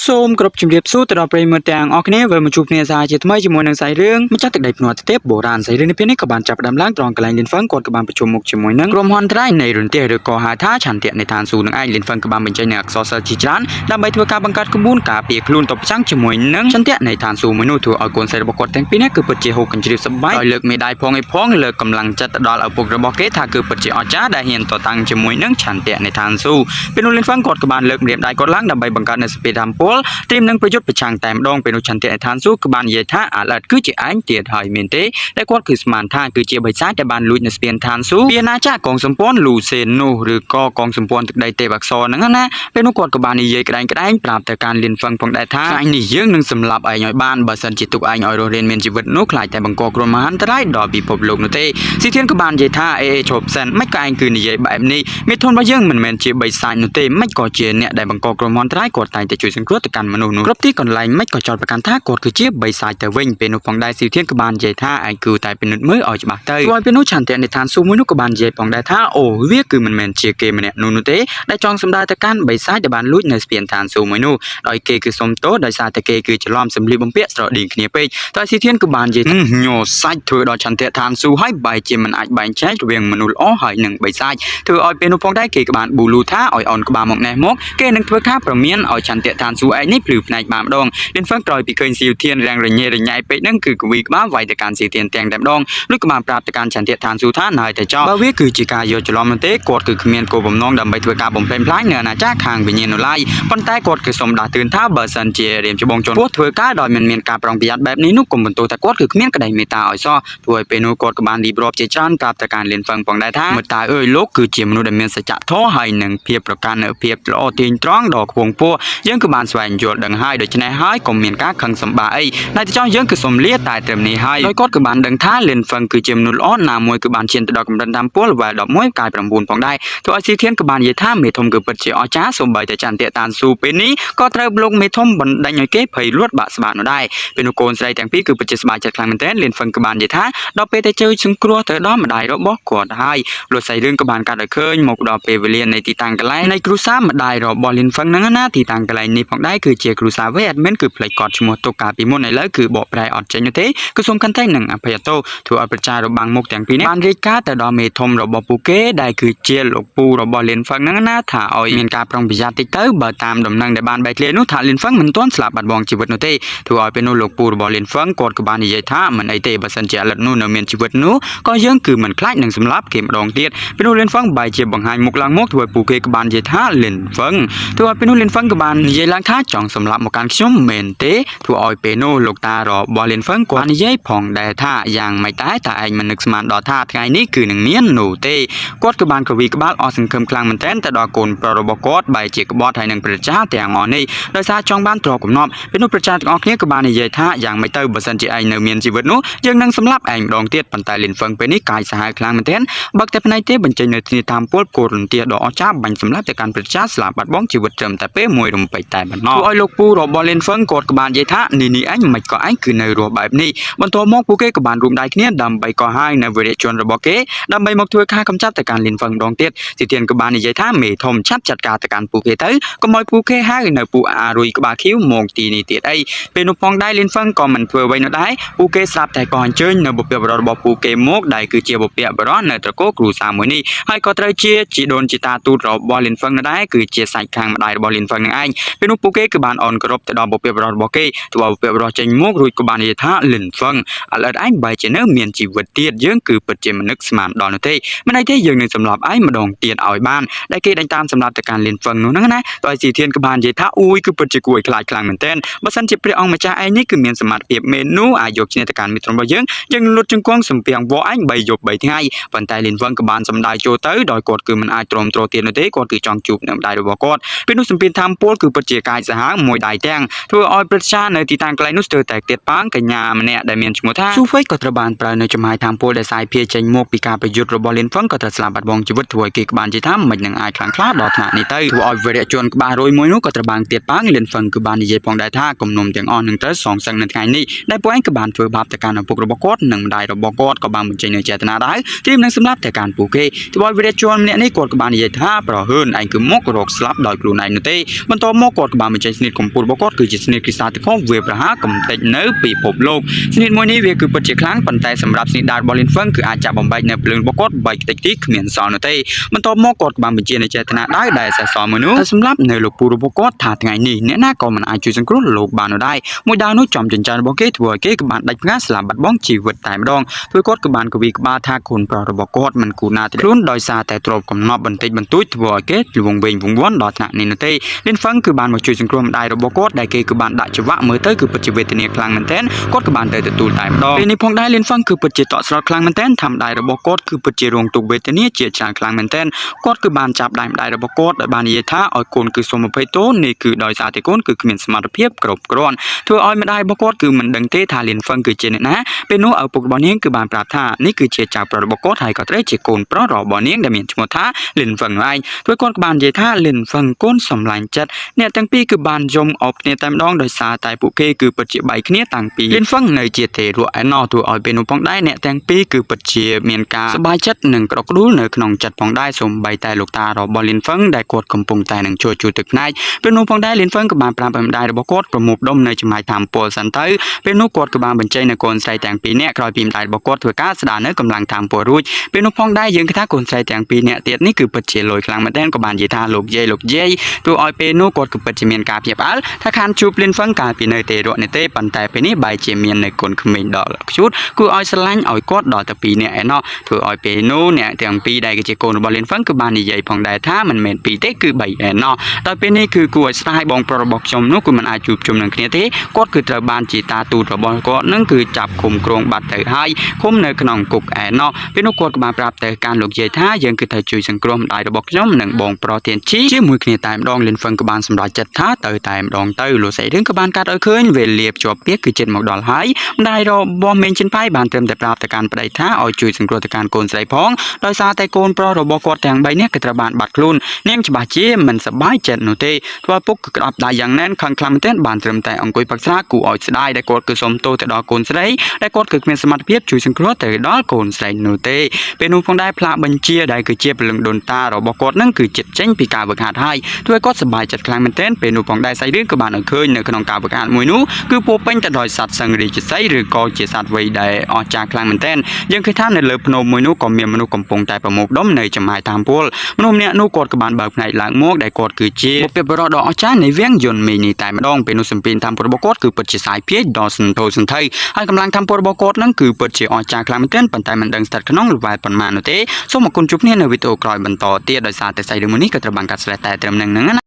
សូមគោរពជំរាបសួរទៅដល់ប្រិយមិត្តទាំងអស់គ្នាវិលមកជួបគ្នាសាជាថ្មីជាមួយនឹងសាយរឿងម្ចាស់ទឹកដីភ្នាល់ទេពបុរាណសាយរឿងនេះពេលនេះក៏បានចាប់ផ្ដើមឡើងត្រង់កន្លែងលៀនហ្វឹងគាត់ក៏បានប្រជុំមុខជាមួយនឹងក្រុមហ៊ុនត្រៃនៃរន្ទះឬក៏ហៅថាឆន្ទៈនៃឋានស៊ូនឹងឯងលៀនហ្វឹងក៏បានបញ្ចេញនូវអក្សរសិល្ប៍ជាច្រើនដើម្បីធ្វើការបង្កើតក្បួនការពារខ្លួនតបប្រឆាំងជាមួយនឹងឆន្ទៈនៃឋានស៊ូមួយនោះធ្វើឲ្យកូនស្រីរបស់គាត់ទាំងពីរនេះគឺពិតជាហូបកញ្ជ្រៀបសប្បាយដោយលើកមេដាយផងលើកកម្លាំងចិត្តទៅដល់ឪពុករបស់គេថាគឺពិតជាអស្ចារ្យដែលហ៊ានតតាំងជាមួយនឹងឆន្ទៈនៃឋានស៊ូពេលនោះលៀនហ្វឹងគាត់ក៏បានលើកម្រាមដៃគាត់ឡើងដើម្បីបង្កើតនូវសពេធមពលត្រៀមនឹងប្រយុទ្ធប្រឆាំងតែម្ដងពេលនោះឆន្ទៈនៃឋានស៊ូក៏បាននិយាយថាអាឡិតគឺជាឯងទៀតហើយមានទេតែគាត់គឺស្មានថាគឺជាបិសាចដែលបានលួចនៅស្ពានឋានស៊ូពីអាណាចក្រកងសម្ព័ន្ធលូសេននោះឬក៏កងសម្ព័ន្ធទឹកដីទេពអក្សរហ្នឹងណាពេលនោះគាត់ក៏បាននិយាយក្តែងប្រាប់ទៅការលៀនហ្វឹងផងដែរថាថ្ងៃនេះយើងនឹងសម្លាប់ឯងឲ្យបានបើសិនជាទុកឯងឲ្យរស់រានមានជីវិតនោះខ្លាចតែបង្កគ្រោះមហន្តរាយដល់ពិភពលោកនោះទេស៊ីធានក៏បាននិយាយថាឈប់សិនមិនក៏ឯងគឺនិយាយបែបនេះមេធនរបស់យើងមិនមែនជាបិសាចនោះទេមិនក៏ជាអ្នកដែលបង្កគ្រោះមហន្តរាយគាត់តែងតែជួយសង្គ្រោះទៅកាន់មនុស្សនោះគ្រប់ទីកន្លែងមិនក៏ចោទប្រកាន់ថាគាត់គឺជាបិសាចទៅវិញពេលនោះផងដែរស៊ីធានក៏បាននិយាយថាឯងគឺតែពិនិត្យមើលឲ្យច្បាស់ទៅហើយពេលនោះឆន្ទៈនៃឋានស៊ូមួយនោះក៏បាននិយាយផងដែរថាអូវាគឺមិនមែនជាគេម្នាក់នោះទេដែលចង់សម្ដៅទៅកាន់បិសាចដែលបានលួចនៅស្ពានឋានស៊ូមួយនោះដោយគេគឺសុំទោសដោយសារតែគេគឺច្រឡំសម្លៀកបំពាក់ស្រដៀងគ្នាពេកតែស៊ីធានក៏បាននិយាយញ័រសាច់ធ្វើដល់ឆន្ទៈឋានស៊ូឲ្យបែរជាមិនអាចបែងចែករវាងមនុស្សល្អហើយនិងបិសាចធ្វើឲ្យពេលនោះផងដែរគេក៏បានប៊ូលូថាឲ្យអោនក្បាលមកណេះមកគេនឹងធ្វើការប្រមានឲ្យឆន្ទៈឋានស៊ូឯងនេះភ្លឺភ្នែកបានម្ដងលៀនហ្វឹងក្រោយពីឃើញស៊ីធានរាំងរញ៉េរញ៉ៃពេកហ្នឹងគឺកវីក្បាលវាយទៅកាន់ស៊ីធានទាំងតែម្ដងនោះក៏បានប្រាប់ទៅកាន់ឆន្ទៈឋានស៊ូថានៅតែចោលបើវាគឺជាការយកច្រឡំនោះទេគាត់គឺគ្មានគោលបំណងដើម្បីធ្វើការបំផ្លិចផ្លាញនៅអាណាចក្រខាងវិញ្ញាណនោះឡើយប៉ុន្តែគាត់គឺសូមដាស់តឿនថាបើសិនជារៀមច្បងជនពោះធ្វើការដោយមិនមានការប្រុងប្រយ័ត្នបែបនេះនោះកុំបន្ទោសថាគាត់គឺគ្មានក្តីមេត្តាឲ្យសោះធ្វើឲ្យពេលនោះគាត់ក៏បានរៀបរាប់ជាច្រើនប្រាប់ទៅកាន់លៀនហ្វឹងផងដែរថាមើលតើអើយលោកគឺជាមនុស្សដែលមានសច្ចធម៌ហើយនឹងភាពប្រកាន់នៅភាពល្អទាញត្រង់ដ៏ខ្ពង់ខ្ពស់យើងក៏បានស្វែងយល់ដឹងហើយដូច្នេះហើយកុំមានការខឹងសម្បាអីតែចង់យើងគឺសូមលាតែត្រឹមនេះហើយដោយគាត់ក៏បានដឹងថាលៀនហ្វឹងគឺជាមនុស្សល្អណាមួយគឺបានឈានទៅដល់កម្រិតតាមពលវ៉ែ11កាយ9ផងដែរធ្វើឲ្យស៊ីធានក៏បាននិយាយថាមេធំគឺពិតជាអស្ចារ្យសូម្បីតែចន្ទៈឋានស៊ូពេលនេះក៏ត្រូវលោកមេធំបណ្ដេញឲ្យគេភ័យលួចបាក់ស្បានោះដែរពេលនោះកូនស្រីទាំងពីរគឺពិតជាសប្បាយចិត្តខ្លាំងមែនទែនលៀនហ្វឹងក៏បាននិយាយថាដល់ពេលតែជួយសង្គ្រោះទៅដល់ម្ដាយរបស់គាត់ហើយលោកស្រីរឿងក៏បានកាត់ឲ្យឃើញមកដល់ពេលវេលានៃទីតាំងកន្លែងនៃគ្រូសាម្ដាយរបស់លៀនហ្វឹងហ្នឹងណាទីតាំងកន្លែងនេះផងដែរគឺជាគ្រូសាវេអត់មែនគឺផ្លេចគាត់ឈ្មោះទុកកាលពីមុនឥឡូវគឺបកប្រែអត់ចេញទេគឺសូមកាន់តែនឹងអភ័យទោសធ្វើឲ្យប្រជារបាំងមុខទាំងពីរនេះបានរាយការណ៍ទៅដល់មេធំរបស់ពួកគេដែលគឺជាលោកពូរបស់លៀនហ្វឹងហ្នឹងណាថាឲ្យមានការប្រុងប្រយ័ត្នតិចទៅបើតាមដំណឹងដែលបានបែកធ្លាយនោះថាលៀនហ្វឹងមិនទាន់ស្លាប់បាត់បង់ជីវិតនោះទេធ្វើឲ្យពេលនោះលោកពូរបស់លៀនហ្វឹងគាត់ក៏បាននិយាយថាមិនអីទេបើសិនជាឥឡូវនោះនៅមានជីវិតនោះក៏យើងគឺមិនខ្លាចនឹងសម្លាប់គេម្ដងទៀតពេលនោះលៀនហ្វឹងបែរជាបង្ហាញមុខឡើងមកធ្វើឲ្យពួកគេក៏បាននិយាយថាលៀនហ្វឹងធ្វើឲ្យពេលនោះលៀនហ្វឹងក៏បាននិយាយឡើងថាចង់សម្លាប់មកកាន់ខ្ញុំមែនទេធ្វើឲ្យពេលនោះលោកតារបស់លៀនហ្វឹងគាត់និយាយផងដែរថាយ៉ាងម៉េចតែឯងមិននឹកស្មានដល់ថាថ្ងៃនេះគឺនឹងមាននោះទេគាត់ក៏បានកវីក្បាលអស់សង្ឃឹមខ្លាំងមែនទែនទៅដល់កូនប្រុសរបស់គាត់បែរជាក្បត់ហើយនឹងប្រជាទាំងអស់នេះដោយសារចង់បានទ្រព្យកំណត់ពេលនោះប្រជាទាំងអស់គ្នាក៏បាននិយាយថាយ៉ាងម៉េចទៅបើសិនជាឯងនៅមានជីវិតនោះយើងនឹងសម្លាប់ឯងម្ដងទៀតប៉ុន្តែលៀនហ្វឹងពេលនេះកាយសាហាវខ្លាំងមែនទែនបើកតែផ្នែកទេបញ្ចេញនៅធានាតាមពលគោលរន្ទះដ៏អស្ចារ្យបាញ់សម្លាប់ទៅកាន់ប្រជាស្លាប់បាត់បង់ជីវិតត្រឹមតែពេលមួយរំពេចតែប៉ុណ្ណោះឲ្យលោកពូរបស់លៀនហ្វឹងគាត់ក៏បាននិយាយថានេះឯងមិនក៏ឯងគឺនៅរស់បែបនេះបន្ទាប់មកពួកគេក៏បានរួមដៃគ្នាដើម្បីកោះហាយនៅវីរៈជនរបស់គេដើម្បីមកធ្វើការកម្ចាត់ទៅកាន់លៀនហ្វឹងម្ដងទៀតទីទៀនក៏បាននិយាយថាមេធំឆាប់ចាត់ការទៅកាន់ពួកគេទៅកុំឲ្យពួកគេហៅនៅពួកអារុយក្បាលខៀវមកទីនេះទៀតអីពេលនោះផងដែរលៀនហ្វឹងក៏មិនធ្វើអ្វីនោះដែរពួកគេស្រាប់តែក៏អញ្ជើញនៅបុព្វបុរសរបស់ពួកគេមកដែលគឺជាបុព្វបុរសនៅត្រកូលគ្រូសាមួយនេះហើយក៏ត្រូវជាជីដូនជីតាទូតរបស់លៀនហ្វឹងនោះដែរគឺជាសាច់ខាងម្ដាយរបស់លៀនហ្វឹងនឹងឯងពេលនោះពួកគេក៏បានអន់គោរពទៅដល់បុព្វបុរសរបស់គេទៅបុព្វបុរសចេញមករួចក៏បាននិយាយថាលៀនហ្វឹងឥឡូវឯងបែរជានៅមានជីវិតទៀតយើងគឺពិតជាមិននឹកស្មានដល់នោះទេមិនអីទេយើងនឹងសម្លាប់ឯងម្ដងទៀតឲ្យបានដែលគេដេញតាមសម្លាប់ទៅកាន់លៀនហ្វឹងនោះហ្នឹងណាដោយស៊ីធានក៏បាននិយាយថាអ៊ូយគឺពិតជាគួរឲ្យខ្លាចខ្លាំងមែនទែនបើសិនជាព្រះអង្គម្ចាស់ឯងនេះគឺមានសមត្ថភាពមែននោះអាចយកឈ្នះទៅកាន់មិត្តរបស់យើងលុតជង្គង់សំពាំងវឯង3យប់3ថ្ងៃប៉ុន្តែលៀនហ្វឹងក៏បានសម្ដៅចូលទៅដោយគាត់គឺមិនអាចទ្រាំទ្រទៀតនោះទេគាត់គឺចង់ជួបនៅម្ដាយរបស់គាត់ពេលនោះសម្ពាធធម្មពលគឺពិតជាកាយសាហាវមួយដៃទាំងធ្វើឲ្យប្រជានៅទីតាំងកន្លែងនោះស្ទើរតែទៀតប៉ាងកញ្ញាម្នាក់ដែលមានឈ្មោះថាស៊ូហ្វេក៏ត្រូវបានប្រើនៅចំហាយធម្មពលដែលសាយភាចេញមកពីការប្រយុទ្ធរបស់លៀនហ្វឹងក៏ត្រូវស្លាប់បាត់បង់ជីវិតធ្វើឲ្យគេក៏បាននិយាយថាមិននឹងអាចខ្លាំងក្លាដល់ថ្នាក់នេះទៅធ្វើឲ្យវីរៈជនក្បាលរយមួយនោះក៏ត្រូវបានទៀតប៉ាងលៀនហ្វឹងគឺបាននិយាយផងដែរថាគំនុំទាំងអស់នឹងត្រូវសងសឹកនៅថ្ងៃនេះដែលពួកឯងក៏បានធ្វើបាបទៅកាន់ឪពុករបស់គាត់និងម្ដាយរបស់គាត់ក៏បានបញ្ចេញនូវចេតនាដែរត្រៀមនឹងសម្លាប់ទៅកាន់ពួកគេធ្វើឲ្យវីរៈជនម្នាក់នេះគាត់ក៏បាននិយាយថាប្រហើនឯងគឺមករកស្លាប់ដោយខ្លួនឯងនោះទេបន្ទាប់មកគាត់ក៏បាន បញ្ចេញស្នៀតកម្ពុជារបស់គាត់គឺជាស្នៀតគ្រីស្តាល់ទាំងវាប្រហាកំទេចនៅពិភពលោកស្នៀតមួយនេះវាគឺពិតជាខ្លាំងប៉ុន្តែសម្រាប់ស្នៀតដើររបស់ Lin Feng គឺអាចចាប់បំបែកនៅភ្លើងរបស់គាត់បែកតិចទីគ្មានសល់នោះទេបន្ទាប់មកគាត់ក៏បានបញ្ជានៅចេតនាដែលសរសើរមួយនោះសម្រាប់នៅលោកពូរបស់គាត់ថាថ្ងៃនេះអ្នកណាក៏មិនអាចជួយសង្គ្រោះលោកបាននោះដែរមួយដាវនោះចំចិញ្ចើរបស់គេធ្វើឲ្យគេក៏បានដាច់ផ្កាស្លាប់បាត់បង់ជីវិតតែម្ដងធ្វើគាត់ក៏បានកវីក្បាលថាកូនប្រុសរបស់គាត់មិនគូណាទេខ្លួនដោយសារតែទ្រព្យកំណត់បន្តិចបន្តួចធ្វើឲ្យគេវង្វេងវង្វាន់ដល់ថ្នាក់នេះនោះទេ Lin Feng គឺបានមកជួយសង្គ្រោះម្ដាយរបស់គាត់ដែលគេគឺបានដាក់ច្បាក់មើលទៅគឺពិតជាវេទនាខ្លាំងមែនទែនគាត់ក៏បានទៅទទួលតែម្ដងពេលនេះផងដែរ Lin Feng គឺពិតជាតក់ស្លុតខ្លាំងមែនទែនថាម្ដាយរបស់គាត់គឺពិតជារងទុក្ខវេទនាជាច្រើនខ្លាំងមែនទែនគាត់គឺបានចាប់ដៃម្ដាយរបស់គាត់ដែលបាននិយាយថាឲ្យកូនគឺសូមអភ័យទោសនេះគឺដោយសារតែកូនគឺគ្មានសមត្ថភាពគ្រប់គ្រាន់ធ្វើឲ្យម្ដាយរបស់គាត់គឺមិនដឹងទេថា Lin Feng គឺជាអ្នកណាពេលនោះឪពុករបស់នាងគឺបានប្រាប់ថានេះគឺជាចៅប្រុសរបស់គាត់ហើយក៏ត្រូវជាកូនប្រុសរបស់នាងដែលមានឈ្មោះថា Lin Feng នោះឯងធ្វើគាត់ក៏បាននិយាយថា Lin Feng កូនសម្លាញ់ចិត្តអ្នកទាំងពីរគឺបានយំអបគ្នាតែម្ដងដោយសារតែពួកគេគឺពិតជាបែកគ្នាតាំងពី Lin Feng នៅជាទេរៈឯណោះធ្វើឲ្យពេលនោះផងដែរអ្នកទាំងពីរគឺពិតជាមានការសប្បាយចិត្តនិងក្រក់ក្ដួលនៅក្នុងចិត្តផងដែរសូម្បីតែលោកតារបស់ Lin Feng ដែលគាត់កំពុងតែនឹងជួយទឹកភ្នែកពេលនោះផងដែរ Lin Feng ក៏បានប្រាប់ឲ្យម្ដាយរបស់គាត់ប្រមូលផ្ដុំនៅចំណាយធម្មពលសិនទៅពេលនោះគាត់ក៏បានបញ្ចេញនៅកូនស្រីទាំងពីរនាក់ក្រោយពីម្ដាយរបស់គាត់ធ្វើការស្ដារនៅកម្លាំងធម្មពលរួចពេលនោះផងដែរយើងគិតថាកូនស្រីទាំងពីរនាក់ទៀតនេះគឺពិតជាលយខ្លាំងមែនទែនក៏បាននិយាយថាលោកយាយធ្វើឲ្យពេលនោះគាត់ក៏ពិតជាមានការភ្ញាក់ផ្អើលថាខានជួប Lin Feng កាលពីនៅទេរៈនេះទេប៉ុន្តែពេលនេះបែរជាមាននៅកូនក្មេងដល់ខ្ជូតគួរឲ្យស្រឡាញ់ឲ្យគាត់ដល់ទៅពីរនាក់ឯណោះធ្វើឲ្យពេលនោះអ្នកទាំងពីរដែលជាកូនរបស់ Lin Feng គឺបាននិយាយផងដែរថាមិនមែនពីរទេគឺ3ឯណោះដល់ពេលនេះគឺគួរឲ្យស្ដាយបងប្រុសរបស់ខ្ញុំនោះគឺមិនអាចជួបជុំនឹងគ្នាទេគាត់គឺត្រូវបានជាតាទូតរបស់គាត់នឹងគឺចាប់ឃុំគ្រងបាត់ទៅហើយឃុំនៅក្នុងគុកឯណោះពេលនោះគាត់ក៏បានប្រាប់ទៅកាន់លោកយាយថាយើងគឺត្រូវជួយសង្គ្រោះម្ដាយរបស់ខ្ញុំនិងបងប្រុសទៀនជីជាមួយគ្នាតែម្ដង Lin Feng ក៏បានសម្រេចចិត្តថាទៅតែម្ដងទៅលោកស្រីរឿងក៏បានកាត់ឲ្យឃើញវេលាជាប់ពាក្យគឺចិត្តមកដល់ហើយម្ដាយរបស់មេងចិនផៃបានត្រឹមតែប្រាប់ទៅកាន់ប្តីថាឲ្យជួយសង្គ្រោះទៅកាន់កូនស្រីផងដោយសារតែកូនប្រុសរបស់គាត់ទាំង3នាក់គឺត្រូវបានបាត់ខ្លួននាងច្បាស់ជាមិនសប្បាយចិត្តនោះទេធ្វើពុកគឺក្តាប់ដៃយ៉ាងណែនខឹងខ្លាំងមែនទែនបានត្រឹមតែអង្គុយផឹកស្រាគូឲ្យស្ដាយដែលគាត់គឺសុំទោសទៅដល់កូនស្រីដែលគាត់គឺគ្មានសមត្ថភាពជួយសង្គ្រោះទៅដល់កូនស្រីនោះទេពេលនោះផងដែរផ្លាកបញ្ជាដែលគឺជាព្រលឹងដូនតារបស់គាត់នឹងគឺចិត្តចេញពីការវឹកហាត់ហើយធ្វើឲ្យគាត់សប្បាយចិត្តខ្លាំងមែនទែនពេលនោះផងដែរសាច់រឿងក៏បានឲ្យឃើញនៅក្នុងការវឹកហាត់មួយនោះគឺពោពេញទៅដោយសត្វសង្ឃរាជសីឬក៏ជាសត្វវ័យដែលអស្ចារ្យខ្លាំងមែនទែនយើងឃើញថានៅលើភ្នំមួយនោះក៏មានមនុស្សកំពុងតែប្រមូលផ្ដុំនៅចំហាយតាមពលមនុស្សម្នាក់នោះគាត់ក៏បានបើកផ្នែកឡើងមកដែលគាត់គឺជាបុព្វបុរសដ៏អស្ចារ្យនៃវាំងយន្តមីនេះតែម្ដងពេលនោះសម្ពានតាមពលរបស់គាត់គឺពិតជាសាយភាយដល់សន្ធោសន្ធៃហើយកម្លាំងតាមពលរបស់គាត់នឹងគឺពិតជាអស្ចារ្យខ្លាំងមែនទែនប៉ុន្តែមិនដឹងស្ថិតក្នុងល្វែលប៉ុន្មាននោះទេសូមអរគុណជួបគ្នានៅវីដេអូក្រោយបន្តទៀតដោយសារតែសាច់រឿងមួយនេះក៏ត្រូវបានកាត់ស្លេះតែត្រឹមនឹងហ្នឹងណា